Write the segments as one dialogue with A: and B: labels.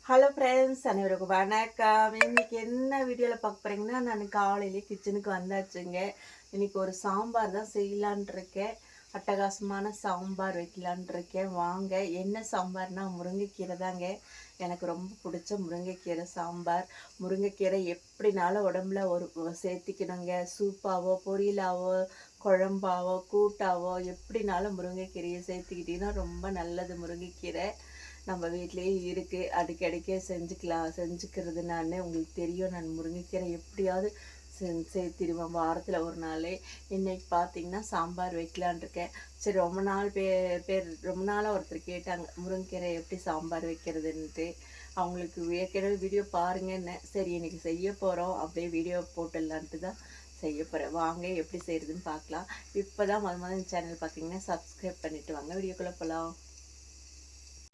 A: Hello friends, அனைவருக்கும் வணக்கம். இன்னைக்கு என்ன வீடியோவில் பார்க்க போகிறீங்கன்னா, நான் காலையிலே கிச்சனுக்கு வந்தாச்சுங்க. இன்னைக்கு ஒரு சாம்பார் தான் செய்யலான் இருக்கேன். அட்டகாசமான சாம்பார் வைக்கலான் இருக்கேன். வாங்க. என்ன சாம்பார்னா முருங்கைக்கீரை தாங்க. எனக்கு ரொம்ப பிடிச்ச முருங்கைக்கீரை சாம்பார். முருங்கைக்கீரை எப்படினாலும் உடம்புல ஒரு சேர்த்திக்கணுங்க. சூப்பாவோ, பொரியலாவோ, குழம்பாவோ, கூட்டாவோ எப்படினாலும் முருங்கைக்கீரையை சேர்த்துக்கிட்டிங்கன்னா ரொம்ப நல்லது. முருங்கைக்கீரை நம்ம வீட்லேயே இருக்குது, அடிக்கடிக்க செஞ்சுக்கிறது. நான் உங்களுக்கு தெரியும், நான் முருங்கைக்கீரை எப்படியாவது சேர்த்திடுவேன் வாரத்தில் ஒரு நாள். இன்றைக்கி பார்த்திங்கன்னா சாம்பார் வைக்கலான் இருக்கேன். சரி, ரொம்ப நாளாக ஒருத்தர் கேட்டாங்க முருங்கைக்கீரை எப்படி சாம்பார் வைக்கிறதுன்ட்டு. அவங்களுக்கு ஏற்கனவே வீடியோ பாருங்கன்னு, சரி இன்றைக்கி செய்ய போகிறோம் அப்படியே வீடியோ போட்டுடலான்ட்டு தான் செய்ய போகிறேன். வாங்க எப்படி செய்கிறதுன்னு பார்க்கலாம். இப்போ தான் முதல் சேனல் பார்த்தீங்கன்னா சப்ஸ்கிரைப் பண்ணிவிட்டு வாங்க, வீடியோக்குள்ளே போகலாம்.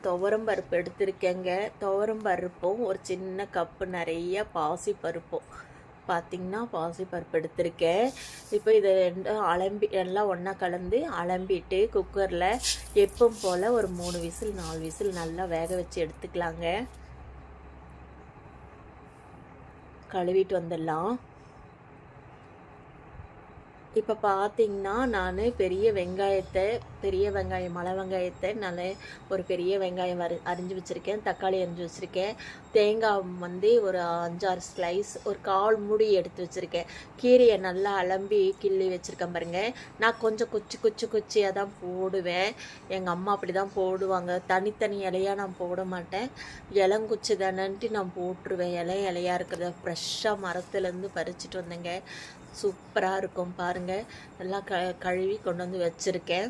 A: துவரம் பருப்பு எடுத்திருக்கேங்க. துவரம் பருப்பும் ஒரு சின்ன கப்பு நிறைய பாசி பருப்பும் பார்த்திங்கன்னா பாசி பருப்பு எடுத்திருக்கேன். இப்போ இதை ரெண்டும் எல்லாம் ஒன்றா கலந்து அலம்பிட்டு குக்கரில் எப்பவும் போல் ஒரு 3 விசில் 4 விசில் நல்லா வேக வச்சு எடுத்துக்கலாங்க. கழுவிட்டு வந்துடலாம். இப்போ பார்த்திங்கன்னா நான் பெரிய வெங்காயம் மலை வெங்காயத்தை நல்ல ஒரு பெரிய வெங்காயம் அரிஞ்சு வச்சுருக்கேன். தக்காளி அரிஞ்சு வச்சுருக்கேன். தேங்காய் ஒரு 5-6 ஸ்லைஸ், ஒரு 1/4 மூடி எடுத்து வச்சுருக்கேன். கீரையை நல்லா அலம்பி கிள்ளி வச்சுருக்கேன் பாருங்கள். நான் கொஞ்சம் குச்சியாக தான் போடுவேன். எங்கள் அம்மா அப்படி தான் போடுவாங்க. தனித்தனி இலையாக நான் போட மாட்டேன். இளங்குச்சி தானன்ட்டு நான் போட்டுருவேன். இலையாக இருக்கிறத ஃப்ரெஷ்ஷாக மரத்துலேருந்து பறிச்சுட்டு வந்தேங்க. சூப்பராக இருக்கும் பாருங்கள். நல்லா கழுவி கொண்டு வந்து வச்சுருக்கேன்.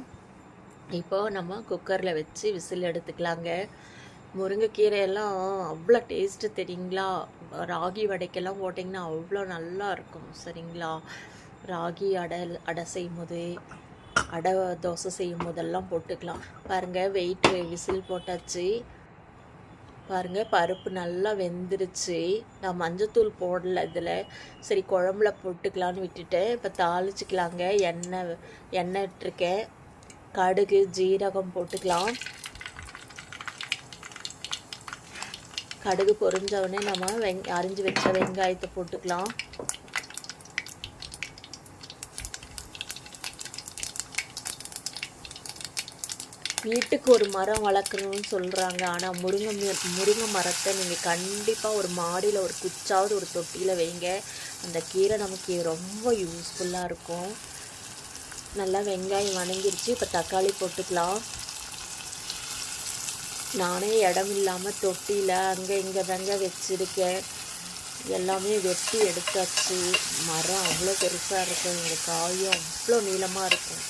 A: இப்போது நம்ம குக்கரில் வச்சு விசில் எடுத்துக்கலாங்க. முருங்கைக்கீரையெல்லாம் அவ்வளோ டேஸ்ட்டு தெரியுங்களா. ராகி வடைக்கெல்லாம் போட்டிங்கன்னா அவ்வளோ நல்லா இருக்கும் சரிங்களா. ராகி அடை செய்யும் போது, அடை தோசை செய்யும் போதெல்லாம் போட்டுக்கலாம். பாருங்கள், வெயிட் விசில் போட்டாச்சு. பாருங்கள், பருப்பு நல்லா வெந்துருச்சு. நான் மஞ்சத்தூள் போடலை இதில். சரி, குழம்புல போட்டுக்கலான்னு விட்டுட்டேன். இப்போ தாளிச்சிக்கலாங்க. எண்ணெய் விட்டுருக்கேன். கடுகு ஜீரகம் போட்டுக்கலாம். கடுகு பொரிஞ்சவுடனே நம்ம அரிஞ்சு வச்ச வெங்காயத்தை போட்டுக்கலாம். வீட்டுக்கு ஒரு மரம் வளர்க்கணும்னு சொல்கிறாங்க. ஆனால் முருங்கை மரத்தை நீங்கள் கண்டிப்பாக ஒரு மாடியில் ஒரு குச்சாவது ஒரு தொட்டியில் வைங்க. அந்த கீரை நமக்கு ரொம்ப யூஸ்ஃபுல்லாக இருக்கும். நல்லா வெங்காயம் வணங்கிருச்சு. இப்போ தக்காளி போட்டுக்கலாம். நானே இடம் இல்லாமல் தொட்டியில் அங்கே இங்கே தாங்க வச்சுருக்கேன். எல்லாமே வெட்டி எடுத்தாச்சு. மரம் அவ்வளோ பெருசாக இருக்கும். எங்கள் காயும் அவ்வளோ நீளமாக இருக்கும்.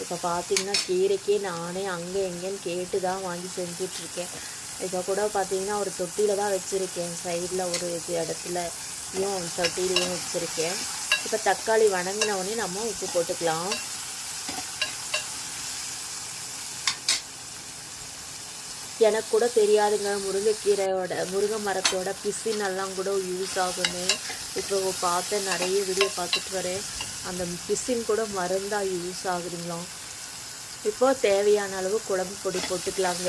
A: இப்போ பார்த்திங்கன்னா கீரைக்கே நானே அங்கே எங்கேன்னு கேட்டு தான் வாங்கி செஞ்சிட்ருக்கேன். இப்போ கூட பார்த்திங்கன்னா ஒரு தொட்டியில் தான் வச்சுருக்கேன். சைடில் ஒரு இடத்துலையும் தொட்டிலையும் வச்சுருக்கேன். இப்போ தக்காளி வணங்கினவுடனே நம்ம உப்பு போட்டுக்கலாம். எனக்கு கூட தெரியாதுங்க முருங்கை மரத்தோட பிசினெல்லாம் கூட யூஸ் ஆகுன்னு. இப்போ பார்த்தேன், நிறைய வீடியோ பார்த்துட்டு வரேன். அந்த பிசின் கூட மருந்தாக யூஸ் ஆகுதுங்களாம். இப்போ தேவையான அளவு குழம்பு பொடி போட்டுக்கலாங்க.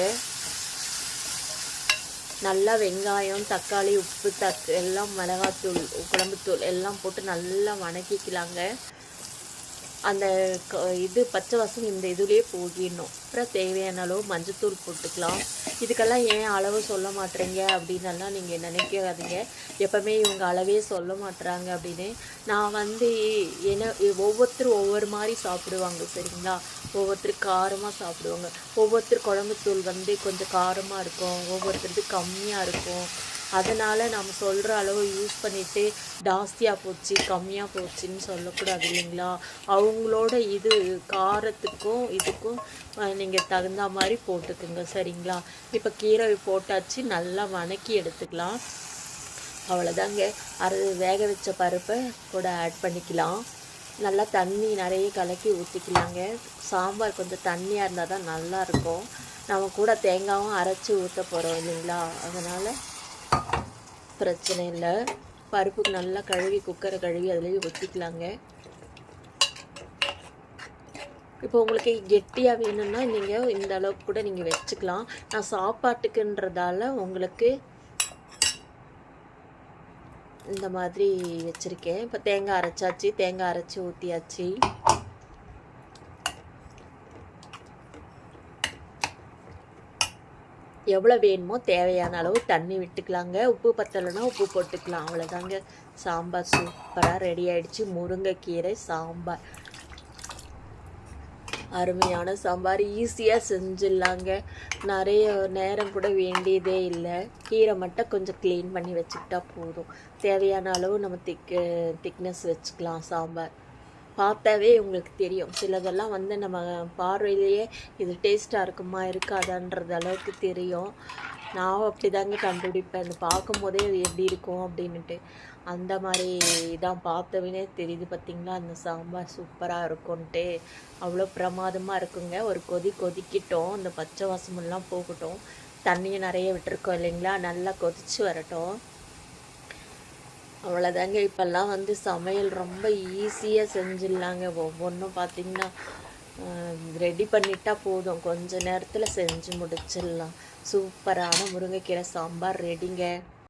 A: நல்லா வெங்காயம், தக்காளி, உப்பு, எல்லாம் மிளகாத்தூள், குழம்புத்தூள் எல்லாம் போட்டு நல்லா வணக்கிக்கலாங்க. அந்த இது பச்சை வாசம் இந்த இதுலேயே போகிடணும். அப்புறம் தேவையான அளவு மஞ்சத்தூள் போட்டுக்கலாம். இதுக்கெல்லாம் ஏன் அளவு சொல்ல மாட்டேறீங்க அப்படின்னெல்லாம் நீங்கள் நினைக்காதீங்க. எப்போவுமே இவங்க அளவே சொல்ல மாட்டுறாங்க அப்படின்னு. நான் என்ன ஒவ்வொருத்தரும் ஒவ்வொரு மாதிரி சாப்பிடுவாங்க சரிங்களா. ஒவ்வொருத்தர் காரமாக சாப்பிடுவாங்க. ஒவ்வொருத்தர் குழம்புத்தூள் கொஞ்சம் காரமாக இருக்கும், ஒவ்வொருத்தருக்கு கம்மியாக இருக்கும். அதனால் நம்ம சொல்கிற அளவு யூஸ் பண்ணிவிட்டு ஜாஸ்தியாக போச்சு கம்மியாக போச்சுன்னு சொல்லக்கூடாது இல்லைங்களா. அவங்களோட இது காரத்துக்கும் இதுக்கும் நீங்கள் தகுந்த மாதிரி போட்டுக்குங்க சரிங்களா. இப்போ கீரை போட்டாச்சு, நல்லா வணக்கி எடுத்துக்கலாம். அவ்வளோதாங்க. வேக வச்ச பருப்பை கூட ஆட் பண்ணிக்கலாம். நல்லா தண்ணி நிறைய கலக்கி ஊற்றிக்கலாங்க. சாம்பார் கொஞ்சம் தண்ணியாக இருந்தால் தான் நல்லாயிருக்கும். நம்ம கூட தேங்காயும் அரைச்சி ஊற்ற போகிறோம் இல்லைங்களா. அதனால் பிரச்சனை இல்லை. பருப்புக்கு நல்லா கழுவி குக்கரை கழுவி அதுலேயே ஊற்றிக்கலாங்க. இப்போ உங்களுக்கு கெட்டியாக வேணும்னா நீங்கள் இந்த அளவுக்கு கூட நீங்கள் வச்சுக்கலாம். நான் சாப்பாட்டுக்குன்றதால உங்களுக்கு இந்த மாதிரி வச்சுருக்கேன். இப்போ தேங்காய் அரைச்சாச்சு, தேங்காய் அரைச்சி ஊற்றியாச்சு. எவ்வளோ வேணுமோ தேவையான அளவு தண்ணி விட்டுக்கலாங்க. உப்பு பத்தலைன்னா உப்பு போட்டுக்கலாம். அவ்வளோதாங்க. சாம்பார் சூப்பராக ரெடி ஆகிடுச்சு. முருங்கைக்கீரை சாம்பார், அருமையான சாம்பார். ஈஸியாக செஞ்சிடலாங்க. நிறைய நேரம் கூட வேண்டியதே இல்லை. கீரை மட்டும் கொஞ்சம் க்ளீன் பண்ணி வச்சுக்கிட்டா போதும். தேவையான அளவு நம்ம திக்னஸ் வச்சுக்கலாம். சாம்பார் பார்த்தாவே உங்களுக்கு தெரியும். சிலதெல்லாம் நம்ம பார்வையிலேயே இது டேஸ்ட்டாக இருக்குமா இருக்காதான்றது அளவுக்கு தெரியும். நான் அப்படி தாங்க கண்டுபிடிப்பேன். அந்த பார்க்கும்போதே அது எப்படி இருக்கும் அப்படின்ட்டு. அந்த மாதிரி தான் பார்த்தவனே தெரியுது. பார்த்திங்களா, அந்த சாம்பார் சூப்பராக இருக்கும்ன்ட்டு. அவ்வளோ பிரமாதமாக இருக்குங்க. ஒரு கொதிக்கிட்டோம். அந்த பச்சை வாசமெல்லாம் போகட்டும். தண்ணியை நிறைய விட்டுருக்கோம் இல்லைங்களா, நல்லா கொதித்து வரட்டும். அவ்வளோதாங்க. இப்போல்லாம் சமையல் ரொம்ப ஈஸியாக செஞ்சிடலாங்க. ஒவ்வொன்றும் பார்த்திங்கன்னா ரெடி பண்ணிட்டா போதும், கொஞ்ச நேரத்தில் செஞ்சு முடிச்சிடலாம். சூப்பரான முருங்கைக்கீரை சாம்பார் ரெடிங்க.